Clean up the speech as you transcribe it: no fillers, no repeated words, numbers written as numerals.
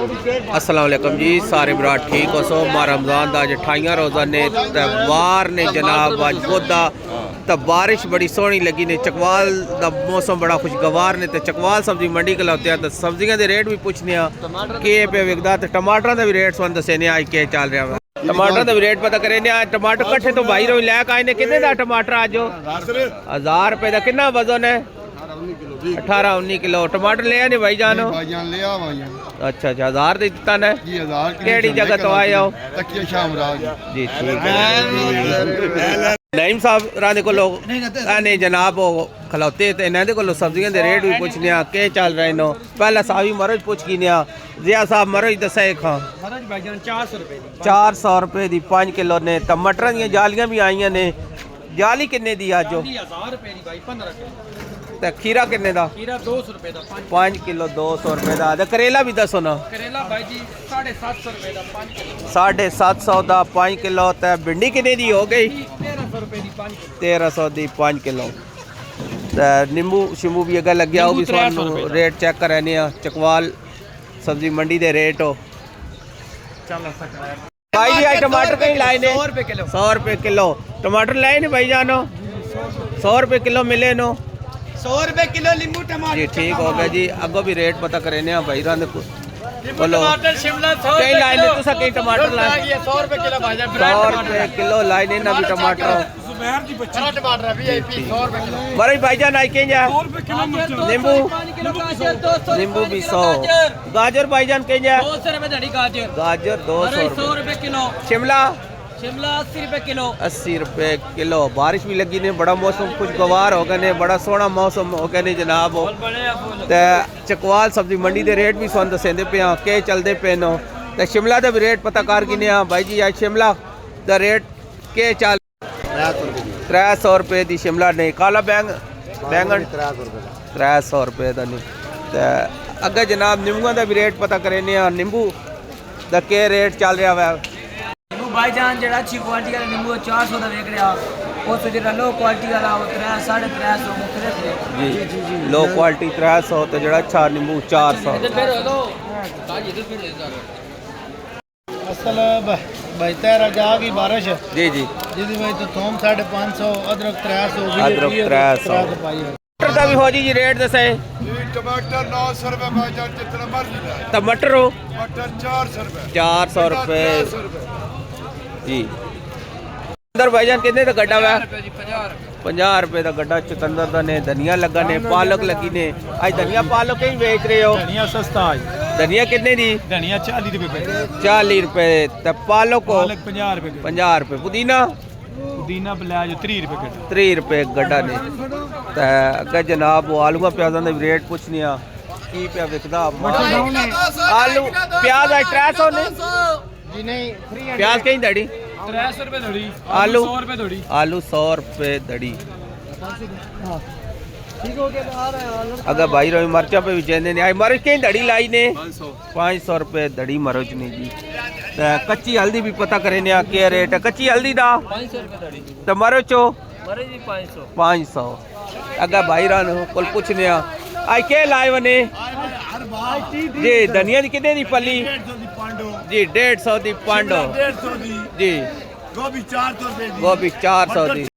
अस्सलाम वालेकुम जी, सारे भरा ठीक हो सो। मां रमज़ान का अज 28 रोज़ा ने त्यौहार ने जनाब। अज खुदा तो बारिश बड़ी सोहनी लगी ने। चकवाल का मौसम बड़ा खुशगवार ने। तो चकवाल सब्जी मंडी खलोते हैं तो सब्जियों के रेट भी पूछने कि पे विकदा। तो टमाटर का भी रेट सुन दसे ने अज के चल रहा है। टमाटर का भी रेट पता करें। टमाटर कट्ठे तो भाई रो लैक आए ने। कितने का टमाटर अज 1000 रुपए का कितना वजन है? 18-19 किलो टमाटर ले आने भाई जानो। अच्छा 1000 दिता ने। केड़ी जगह तो आए हो? जी ठीक है। नईम साहब राने को लोग नहीं जनाब वो खलोते थे इन्हें को सब्जियों के रेट भी पूछने के चल रहे नो। पहला साहब मरज पूछ की जिया साहब मरज दसे खां 400 रुपए दी 5 किलो ने। टमाटर दी जालियां भी आईयां ने। जाली किन्ने दी अज? 1000 रुपए दी भाई 15 किलो। ते खीरा किन्ने दा? खीरा 200 रुपए दा 5 किलो 200 रुपए दा। ते करेला भी दसो ना। करेला भाई जी 750 रुपए दा 5 किलो। 750 दा 5 किलो। ते भिंडी किन्ने दी हो गई? 1300 रुपए दी 5 किलो। 1300 दी 5 किलो। ते नींबू शिमू भी अगर लग गया वो भी सानू रेट चेक कराने आ। चकवाल सब्जी मंडी दे रेट हो। चलो सकरा भाई जी आज टमाटर कहीं लाए ने 100 रुपए किलो। 100 रुपए किलो टमाटर लाए ने भाई जानो। 100 रुपए किलो मिले नो। 100 रुपए किलो नींबू टमाटर। जी ठीक हो गया जी। अगो भी रेट पता करे ने भाई रान को बोलो। टमाटर शिमला 100 कई लाए ने तुसा कई टमाटर लाए 100 रुपए किलो भाई 100 रुपए किलो लाए ने ना भी टमाटर। जुबैर दी बच्ची टमाटर वीआईपी 100 रुपए किलो। मरे भाई जान आई के जा 100 रुपए किलो। नींबू नींबू भी 100। गाजर भाई जान के जा 200 रुपए धड़ी गाजर। गाजर 200 100 रुपए किलो। शिमला शिमला 80 रुपए किलो। 80 रुपए किलो। बारिश भी लगी ने। बड़ा मौसम खुशगवार हो गए ने। बड़ा सोहना मौसम हो गए ने जनाब। ते चकवाल सब्जी मंडी दे रेट भी सुन दसेंदे पे के चलते पे नो। ते शिमला का भी रेट पता कर गिने भाई जी। आज शिमला का रेट के चल 300 रुपए दी शिमला नहीं। काला बैंगन 300 रुपए का नहीं। ते अगे जनाब नींबू का भी रेट पता करें। नींबू का के रेट चल रहा है? भाई जान जेड़ा अच्छी क्वालिटी वाला नींबू 400 दा देख रहा। उस जेड़ा लो क्वालिटी वाला 300-350 मुख्तलिफ है। जी लो क्वालिटी 300 तो जेड़ा अच्छा नींबू 400। असल बहतर जा की बारिश जी जी जिदी में तो थोम 550 अदरक 300 अदरक 300 टमाटर का भी हो जी रेट दसे। टमाटर 900 रुपए भाईजान जितना मर्जी ले। टमाटर हो टमाटर 400 रुपए 400 रुपए जी। अंदर भाईजान कितने का गड्ढा हुआ? 50 रुपए का गड्ढा चुकंदर का ने। धनिया लगा ने। पालक लगी ने। आज धनिया पालक ही बेच रहे हो? धनिया सस्ता है। धनिया कितने दी? धनिया 40 रुपए 40 रुपए। तो पालक को 50 रुपए 50 रुपए। पुदीना पुदीना प्याज 30 रुपए गड्ढा। 30 रुपए गड्ढा ने। तो अगर जनाब वो आलू प्याजा का भी रेट पूछने की पे विकदा। आलू प्याज आज 300 ने जी नहीं फ्री प्याज कहीं दड़ी 300 रुपए धड़ी। आलू 100 रुपए धड़ी। आलू 100 रुपए दड़ी। ठीक हो गया आ रहा है। अगर भाई रोई मरचा पे भी चेंदे ने। आई मरच कहीं दड़ी लाई ने 500 रुपए दड़ी मरच ने जी। तो कच्ची हल्दी भी पता करे ने क्या रेट है? कच्ची हल्दी दा 500 रुपए धड़ी। तो मरचो मरे जी 500। 500। अगर भाई रान को पूछने आई के लाए वने जी। धनिया दी कितने दी पली? जी 150 दी पांडो जी। गोभी 400 दी।